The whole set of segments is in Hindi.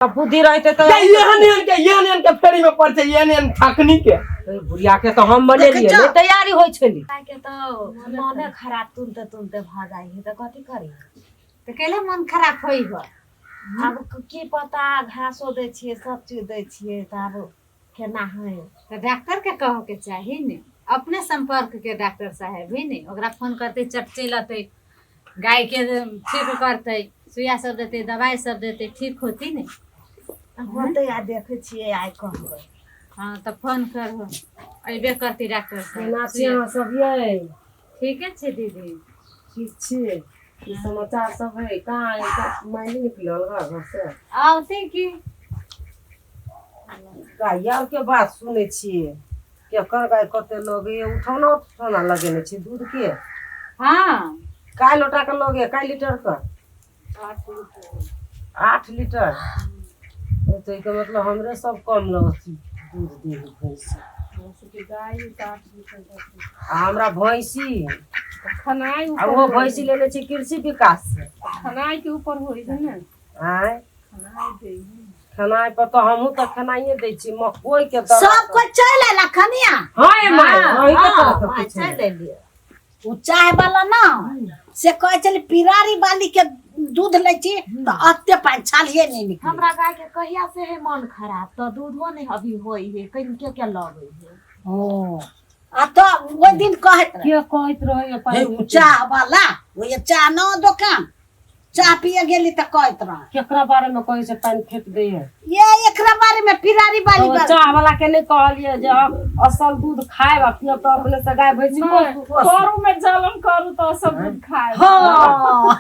बुद्धि रहते तो के फेरी में पड़ जाए ठकनी के बुढ़िया के तो हम बने लिए नहीं तैयारी होई छली के तो मने खराब तुनते भ जाई है तो कथि करी तो केले मन खराब होई हो अब की पता घासो दे छिए सब चीज दे छिए त अब केना है तो डॉक्टर के कहो के चाहिए ने अपने संपर्क के डॉक्टर साहब ही ने ओकरा फोन करते चट चलते गाय के ठीक करते सुइया सब देते दवाई सब देते ठीक होती ने होते आ देखे छिए आइ कहबै हाँ तो फोन करहो अइबे करती डॉक्टर केना साहब छियै सब ये ठीक है दीदी ठीक छियै ई समाचार सब है कहाँ मायने निकलल घर से आते की गाय के बात सुने छियै केकर गाय कते लगे उठौना लगेने छी दूध के हाँ काय लोटा के लगे काय लीटर का 8 लीटर तो के मतलब हमरे सब कम लगती दूध दे भैंसी हमरा भैंसी खनाई आ वो भैंसी लेने छी कृषि विकास से खनाई के ऊपर होई है ना आय खनाई दे खनाई पर तो हमहू तो खनाइए दे छी मकोई के तरह सब को चल आला खनिया हां ए माय वही के तरह हां कुछ चल ले लिए उ चाय वाला ना से कह चल पिरारी वाली के दूध ले छी तो अत्ते पाछालिए नहीं निकल हमरा गाय के कहिया से है मन खराब तो दूधो नहीं अभी होई है कहीं के लगे है ओ आ तो वो दिन कहत रहे है चाय वाला वो ये चाय न दुकान चाय पिए गेली त कहत रह केकरा बारे में कहि से पानी फेंक दे है ये एकरा बारे में पिरारी वाली तो चाह वाला के नहीं कहलिए जे असल दूध खाए बाकी तो अपने से गाय भैंसी को करू में जलन करू तो सब दूध खाए हां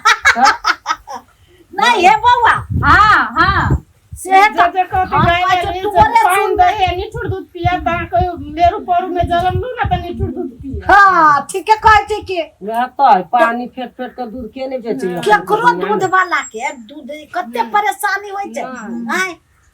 नहीं है बउआ हाँ हाँ से तो जे कहते गाय ने पानी दे है निठुर दूध पिया ता कोई लेरू परू में जलन लू ना त निठुर दूध पिया हां ठीक है कहते के वह तो पानी फेंक फेंक के दूध के नहीं बेचे केकरो दूध वाला के दूध कते परेशानी होय छै हां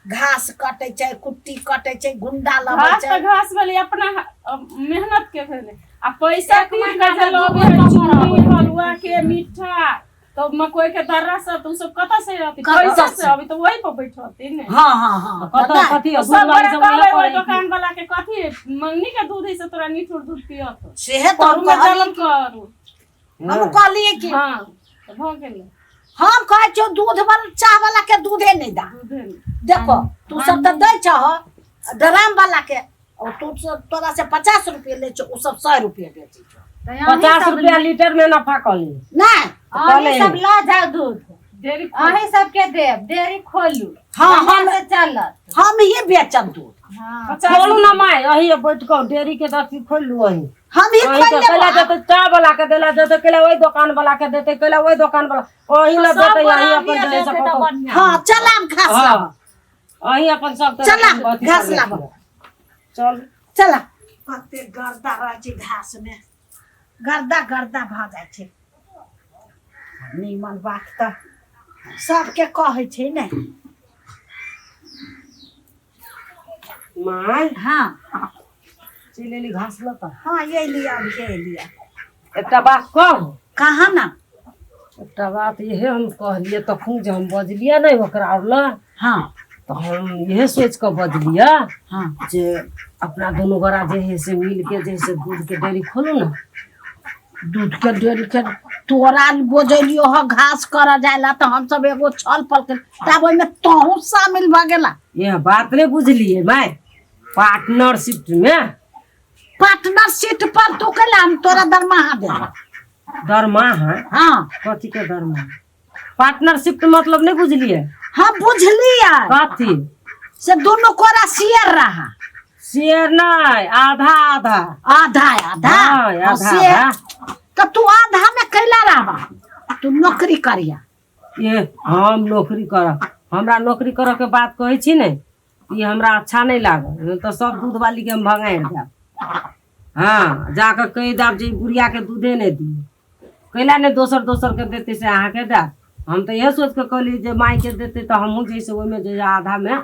घास काटे छै कुट्टी काटे छै गुंडा लाबै घास छै तो घास वाली अपना मेहनत के भेले आ पैसा कमा के जे लोगे चीनी हलवा के मीठा तो मकोई के दर्रा सब तुम सब कता से रहती पैसा से अभी तो वही पर बैठती ने हां हां हां कता कथी सब दूध वाली सब बड़ा पड़े दुकान वाला के कथी मंगनी के दूध से तोरा निठुर दूध पियत सेहत करू में जलन करू हम कहलिए कि हां भ गेल हम कहै छौ दूध वाला चाह वाला के दूधे नहीं दा देखो तू सब त दै छ ड्राम वाला के और तू सब तोरा से 50 रुपया ले छ उ सब 100 रुपया बेचे छ 50 रुपया लीटर में नफा कली नहीं अही सब ला जाओ दूध डेरी अही सब के देव डेरी खोलू हाँ, हाँ हम- से चलत हम ही बेचब दूध हाँ खोलू ना माय अही बैठ के डेयरी के दसी खोल लू अही हम ही अही खोल के केला लेब देते चाय वाला के देला देते केला वही दुकान वाला के देते केला वही दुकान वाला अही ला देते यही अपन दे सकतो हां चल हम घास लाब अही अपन सब चला घास लाब चल चला कते गर्दा रह छै घास में गर्दा गर्दा भ जाय छै नीमन बात त सबके कहै छै ने माय हां चिलेली घास लता हां ये लिया ये लिया एकटा बात कह कहाँ ना एकटा बात यही हम कहलिए तखन जे हम बजलिए नहीं ओकरा और ल हाँ तो हम यही सोच के बजलिए हाँ जे अपना दोनों गोरा जे है से मिल के जैसे दूध के डेयरी खोलू ना दूध के डेयरी के तोरा बोझलियो ह घास कर जायला तो हम सब एगो छल पल के तब ओइ में तोहू शामिल भ गेला यह बात नहीं बुझलिए मैं पार्टनरशिप में पार्टनरशिप पर तू कला हम तोरा दरमाहा दे दरमाहा हाँ कथी के दरमाहा पार्टनरशिप के मतलब नहीं बुझलिए हम बुझलिए कथी से दोनों कोरा शेयर रहा शेयर नहीं आधा आधा आधा आधा हाँ, और आधा शेयर आधा तो तू आधा में कैला रहबा तू नौकरी करिया ये हम नौकरी करब हमरा नौकरी करे के बात कहै छी ने ये हमरा अच्छा नहीं लागल तो सब दूध वाली के हम भगाड़ देब हाँ जाकर कह देब जे बुढ़िया के दूधे नहीं दी कैला ने दोसर के देते से अहाँ के देब हम तो यह सोच के कहली जे माई के देते तो हमहू जैसे ओमे जैसे आधा में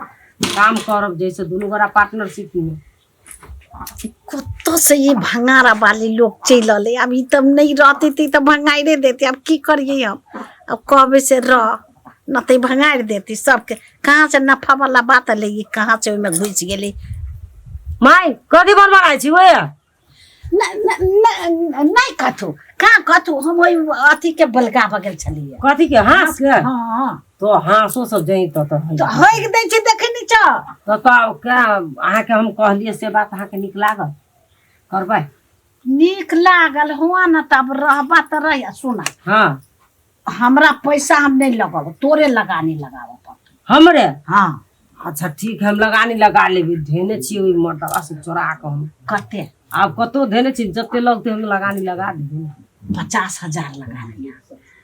काम करब जैसे दोनों गोरा पार्टनरशिप में कुत्तों से ये भंगारा वाले लोग चल अभी तब नहीं रहती थी तो भंगाई देते अब की करिए हम अब कब से रह न तो भंगार देती सबके। कहाँ से नफा वाला बात ले, कहाँ से ओइमे घुस गेली। माई कथी बनवाई छी ओए नहीं कथू कहाँ कथू, हम वही अथी के बलगा बगल छलिए। कथी के हाँस के हाँ तो हाँसो सब जई तो होइक दै छै देखनी छ। तो क्या अहाँ के हम कहलिए से बात अहाँ के निक लागल करबै? नीक लागल हुआ न, तब रहबा त रह। सुना हाँ हमरा पैसा हम नहीं लगाब, तोरे लगानी लगाब पड़त। हमरे? हाँ अच्छा ठीक है, हम लगानी लगा लेबी। धेने छी ओइ मर्दवा से चोरा के हम। कते? आप कतो धेने छी, जते लगते हम लगानी लगा देबी। 50,000 लगानी।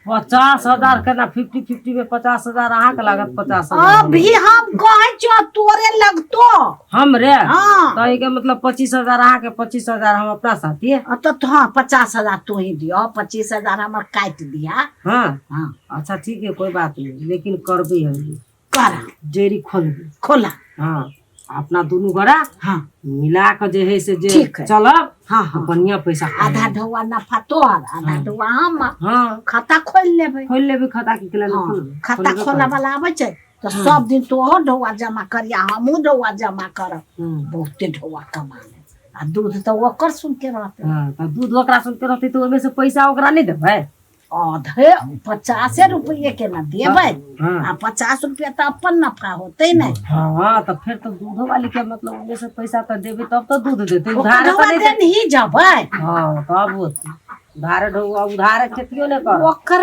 50,000 के ना 50-50 में 50,000 अहाँ के लागत। 50,000 अभी हम कहे छ तोरे लगतो हमरे? हाँ। तो के मतलब 25,000 अहाँ के, 25,000 हम अपना साथी। तो हाँ 50,000 तू ही दियो, 25,000 हमर काट दिया। हाँ हाँ अच्छा ठीक है, कोई बात नहीं, लेकिन करबे हम कर जेरी खोलबे। खोला। हाँ अपना दोनों गोड़ा हाँ मिला के जे है से जे ठीक है। चलब। हाँ हाँ बढ़िया पैसा आधा ढौआ नफा तोर, आधा ढौआ हम। हाँ खाता खोल लेबै। खोल लेबे खाता के केला हाँ, खोलबे। खाता खोला वाला आवे छै तो सब दिन तो ढौआ जमा करिया, हमहू ढौआ जमा करब। बहुते ढौआ कमा ले। आ दूध तो ओकर सुन के रहते। हाँ तो दूध ओकरा सुन के रहते तो ओमे से पैसा ओकरा नहीं देबै? आधे 50 रुपये के न देबै। हाँ। आ 50 रुपया तो अपन नफा होते न। हाँ तो फिर तो दूध वाली के मतलब ओमे से पैसा तो देबे तब तो दूध देते। ओकर उधार तो ढौआ नहीं देन ही जबै। हाँ तब उधार ढौआ उधार खेतियो नहीं कर। ओकर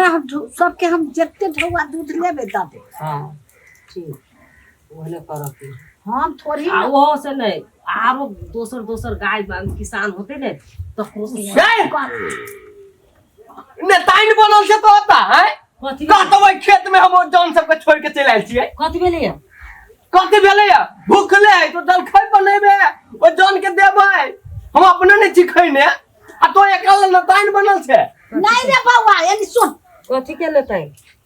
सबके हम जते ढौआ दूध लेबै दे दे। हाँ ठीक ओहने करत। हम थोड़ी आ वो से नहीं आरो दोसर गाय किसान होते ने तो नेताइन बनल से तो होता है। कथी कहतबै खेत में हम जौन सबके छोड़ के चल आइल छियै। कथी भेलै? कथी भेलै? भूखले है तो जलखै बनेबे, ओ जौन के देबै। हम अपने नहीं चिखैने आ तो एकल नेताइन बनल छै। नहीं रे बौआ, यानी सुन, कथी के लेतै?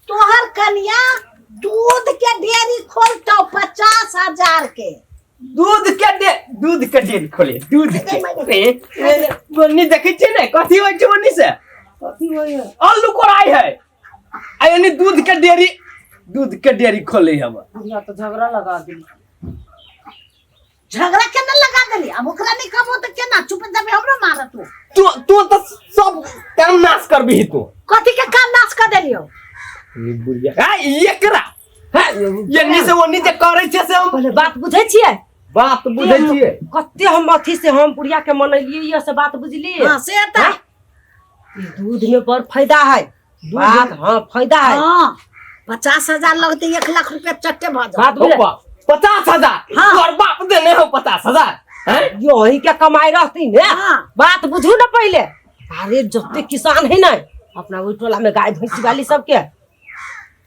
तोहर कनिया दूध के डेयरी खोलतो 50,000 के। दूध के डेयरी खोले। दूध के बन्नी देखै छियै ने कथी होइ छै बन्नी से? कथी होय? आलू कोराई है आ यानी दूध के डेयरी खोले हम। या तो झगड़ा लगा दिली। झगड़ा केना लगा देली? अब ओकरा नहीं कबो तो केना चुप जाबे हमरो मारत। तू तो सब काम नाश करबी तू। कथी के काम नाश कर देलियो? ये बुढ़िया हां एकरा ये नीचे वो नीचे करे छे से हम पहले बात बुझै छियै? बात बुझै छियै? कते हम अथी से हम पुड़िया के मनैलिए ये से बात बुझलिए। हां से त दूध में पर फायदा है। बात हाँ फायदा है। हां 50,000 लगते 1 लाख रुपया चट्टे भ जा। बात बुझे? 50,000 हाँ। तोर बाप देने हो 50,000 हैं? यही के कमाई रहती ने। हाँ। बात बुझू ना पहले। अरे जते किसान है ना अपना ओइ टोला में गाय भैंसी वाली सबके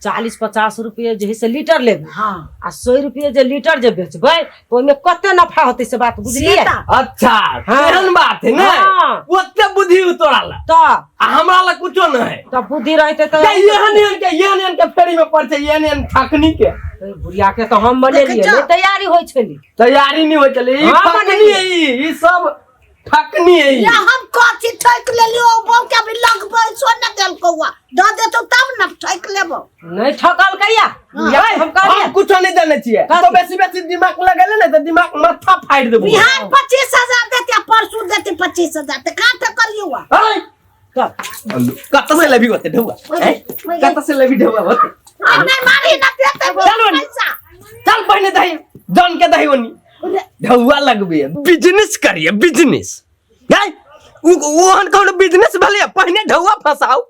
40-50 रुपये जे है से लीटर लेबे। हां आ 100 रुपये जे लीटर जे बेचबै तो ओइमे कते नफा होते से बात बुझलिए? अच्छा हाँ। एहन बात है ना। हाँ। ओते बुद्धि उतोराला तो आ हमरा ला कुछो न है। तब बुद्धि रहते तो एहन के फेरी में पड़ छै एहन ठकनी के। बुढ़िया के तो हम बने लिए देखै छौ? तैयारी होय छली। तैयारी नहीं हो चले। ई हाँ, ठकनी बनेलिए। है ई सब ठकनी है। या हम कथी ठक लेलियो? बौ के भी लगबै सोना देल कौआ द देतो तब न ठक लेबो। नहीं ठकल कहिया? हम कहलिए हम कुछो नहीं जाने छियै। कथी? तो बेसी दिमाग लगेले ना तो दिमाग माथा फाड़ देबो। बिहान 25,000 देते, परसू देते 25,000 त कहां तक करियो? अरे कत से लेबी होते ढौआ? हैं? कत से लेबी ढौआ होते? नहीं मारी न देते चल बनी। पैसा। चल पहले दही जन के दही ओनी ढौआ लगबे बिजनेस करिए बिजनेस। हैं? ओहन कौन बिजनेस भले पहले ढौआ फसाओ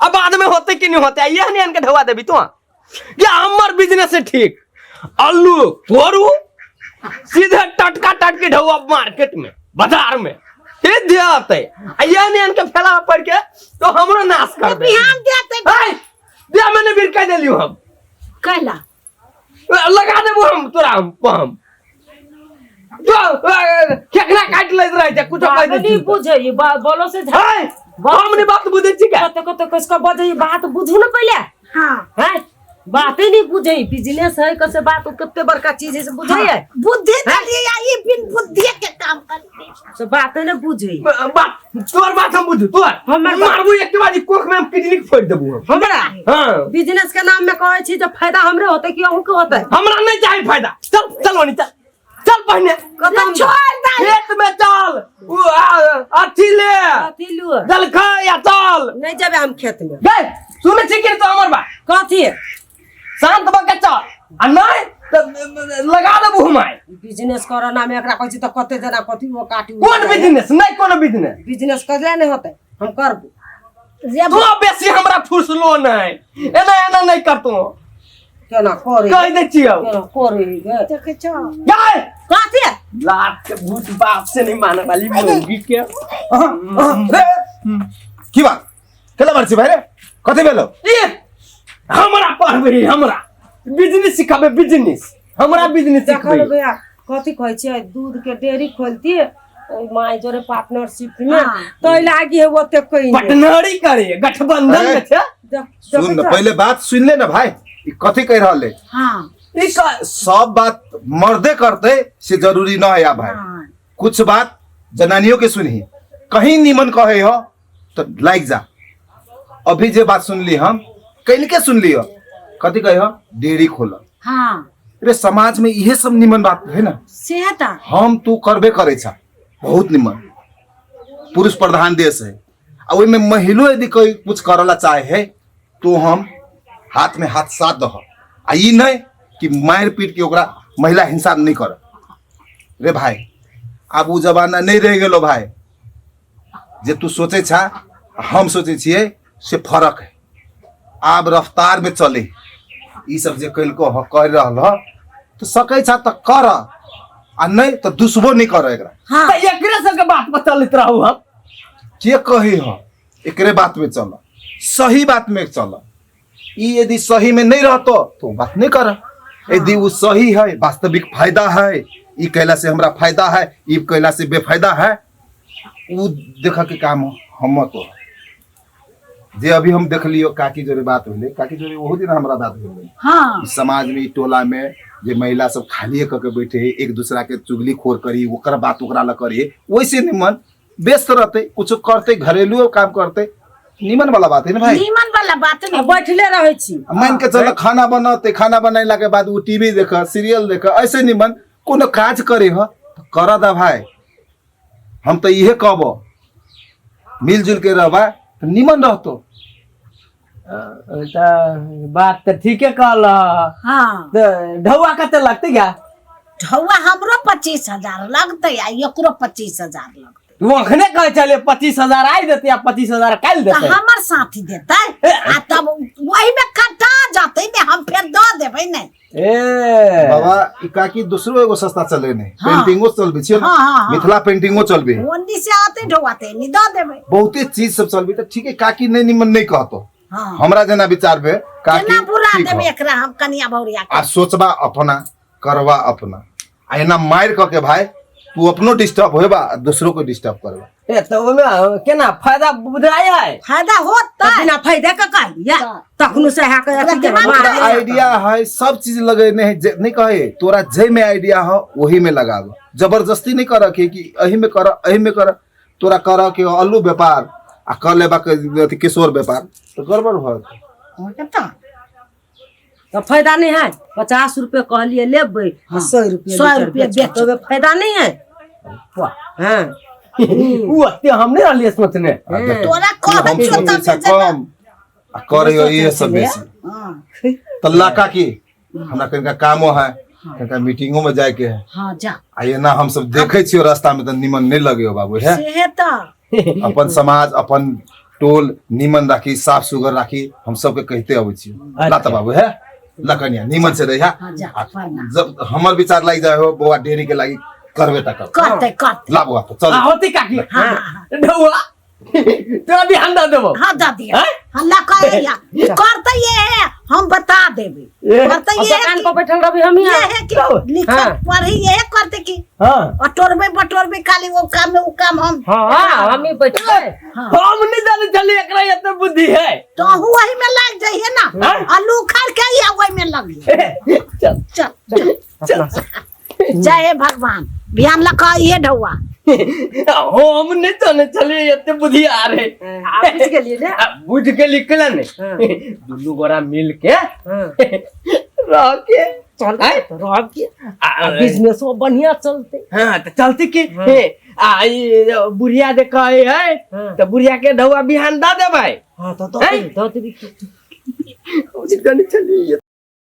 अब बाद में होते कि नहीं होते ये नहीं के ढौआ देबी तो या हमर बिजनेस है ठीक। आलू तोरू सीधे टटका ढौआ मार्केट में बाजार में ये देते ये नहीं के फैला पड़ के तो हमरो नाश कर दे। बिहान देते हाय दे मैंने बिर कह देलियो हम कैला लगा देबो हम तोरा हम तो केकरा काट लैत रहे छै कुछो कह दे। नहीं बुझे ये बोलो से हाय हमने बात बुझे छी क्या? कते कते कसका बजे ये बात बुझू ना पहले। हां हैं बातें नहीं बुझे बिजनेस है कैसे बात कितने बड़का चीज है से बुझे है बुद्धि दलिए आई बिन बुद्धि के काम करते से बातें नहीं बुझे बात तोर बात हम बुझ तोर हमर बात- मारबू एक के बाद कोख में हम किडनी फोड़ देबू हम। हमरा हां बिजनेस के नाम में कहै छी जब फायदा हमरे होते कि अहू के होते हमरा नहीं चाहिए फायदा चल चल वनी चल चल पहने कदम छोड़ दे खेत में चल अथी ले कथी लुआ जलखा या चल नहीं जाबे हम खेत में गए सुने ठीक है तो हमर बा कथी शांत बके चल आ नहीं तो लगा देबू हमाय बिजनेस करो नाम एकरा कहै छी त कते जना कथी वो काटी कौन बिजनेस नहीं कौन बिजनेस बिजनेस करले नहीं होते हम करबो जे तू बेसी हमरा फुसलो नहीं एना एना नहीं करतो केना करे कह दे छियो केना करे गे देखे छ गए कथी लात के भूत बाप से नहीं माने वाली मुंगी के की बात केला मारछि भाई रे कथि भेलो ये हमरा पढ़बे हमरा बिजनेस सिखाबे बिजनेस हमरा बिजनेस देखल सिखाबे गया कथी कहै छै दूध के डेयरी खोलती माय जोरे पार्टनरशिप में तो लागी है ओते कोई नहीं पटनारी करे गठबंधन में छे सुन न पहले बात सुन ले ना भाई ई कथि कह रहले हां सब बात मर्दे करते से जरूरी न है या भाई कुछ बात जनानियों के सुनही कहीं निमन कहे हो तो लाइक जा अभी जे बात सुन ली हम कहीं के सुन लियो कथि कहे हो डेयरी खोल हां रे समाज में इहे सब निमन बात है ना सेहत हम तू करबे करे छा बहुत निमन पुरुष प्रधान देश है आ ओइ में महिलो यदि कोई कुछ करला चाहे है तो हम हाथ में हाथ साथ दह आ ई नहीं कि मार पीट के ओकरा महिला हिंसा नहीं कर रे भाई अब वो जमाना नहीं रह गेलो भाई जे तू सोचे छा हम सोचे छिए से फर्क है आब रफ्तार में चले ई सब जे कल को कह रहल ह तो सकै छा त कर आ नहीं तो दुश्मन नहीं कर एकरा तो एकरे सब के बात पर चलत रहू हम के कही हो एकरे बात में चल सही बात में चल ई यदि सही में नहीं रहतो तो बात नहीं कर यदि वो सही है वास्तविक फायदा है ई कहला से हमरा फायदा है ई कहला से बेफायदा है वो देखा के काम हम तो जे अभी हम देख लियो काकी जोरे बात होले काकी जोरे वो दिन हमरा बात होले हां इस समाज में ई टोला में जे महिला सब खाली क के बैठे है एक दूसरा के चुगली खोर करी ओकर बात ओकरा ल करी वैसे निमन व्यस्त रहते कुछ करते घरेलू काम करते निमन वाला बात है ना भाई नीमन वाला बात नहीं बैठले रहै छी मान के चलो खाना बनाते खाना बनैला के बाद वो टीवी देख सीरियल देख ऐसे निमन कोनो काज करे हो तो कर दा भाई हम तो इहे कहबो मिलजुल के रहबा तो निमन रहतो बात तो ठीक है कहल हां ढौआ कते लगते क्या ढौआ हमरो 25,000 लगते आ एकरो 25,000 लगते तू अखने कहे चले 25,000 आई देते या 25,000 काल तो देते हमर साथी देते आ तब वही में कटा जाते ने हम फिर दे देबै नहीं ए बाबा ई काकी दूसरो एगो सस्ता चले नहीं हाँ। पेंटिंगो चलबे छियो हाँ, हाँ, हाँ। मिथिला पेंटिंगो चलबे ओंडी से आते ढौआते नहीं दे देबै बहुते चीज सब चलबे तो ठीक है काकी नहीं निमन नहीं कहतो हां हमरा जना विचार बे काकी केना बुला ठीक देबै हो। एकरा हम कनिया भौरिया आ सोचबा अपना करवा अपना आ एना मार क के भाई तू अपनो डिस्टर्ब होएबा आ दूसरों को डिस्टर्ब करबा ए तो ओमे केना फायदा बुझाई है फायदा होता बिना फायदा का कहलिया तखनु से है के अथी के मार आइडिया है सब चीज लगेने है नहीं कहे तोरा जय में आइडिया हो वही में लगाव जबरदस्ती नहीं कर कि अही में कर तोरा कर के आलू व्यापार आ कर लेबा के किशोर व्यापार तो गड़बड़ हो केता तो फायदा नहीं है 50 रुपए कहलिए लेबै 100 रुपए 100 रुपए बेच तो फायदा नहीं है हाँ वो अते हमने रहलिए सोचने तोरा कह हम छो सोचे छा कम आ करे ये सब बेसी हां तो लाका की हमरा कनिका कामो है कनिका मीटिंगों में जाए के है हां जा आ ये ना हम सब देखे छियो रास्ता में तो निमन नहीं लगे हो बाबू है सेहत अपन समाज अपन टोल निमन राखी साफ सुगर राखी हम सबके कहते अबै छियो ला त बाबू है लकनिया निमन से रहिया हां जा प्रणाम जब हमर विचार लाग जाए हो बउआ डेरी के लागी करबे त कर करते ला बुआ तो चल होती काकी हां ढौआ तो अभी हम दे देबो हाँ दा दिया हैं? हल्ला करे या करते ये है हम बता देबे ये? करते और ये है दुकान कि- पर बैठल रही हम ये यहाँ है कि हाँ। लिखत पढ़ी ये है करते कि हां अटोरबे बटोरबे खाली वो काम में वो काम हम हाँ हम ही बैठे हम नहीं जाने चली एकरा इतना बुद्धि है तो हूँ वही में लग जाइए ना हाँ। आलू खर के ही वही में लग जाइए चल चल अपना जय हे भगवान ध्यान लगा ये ढौआ हम नहीं जाने चली इतने बुद्धि आ रहे आप पूछ के लिए ना बुझ के निकला ने हाँ। दुनू गोरा मिल के हाँ। रह के चल हैं? तो रह के आ, बिजनेस वो बढ़िया चलते हाँ तो चलती की हाँ। बुढ़िया दे कहे है हाँ। तो बुढ़िया के ढौआ बिहान दा दे भाई हाँ तो हैं? तो चली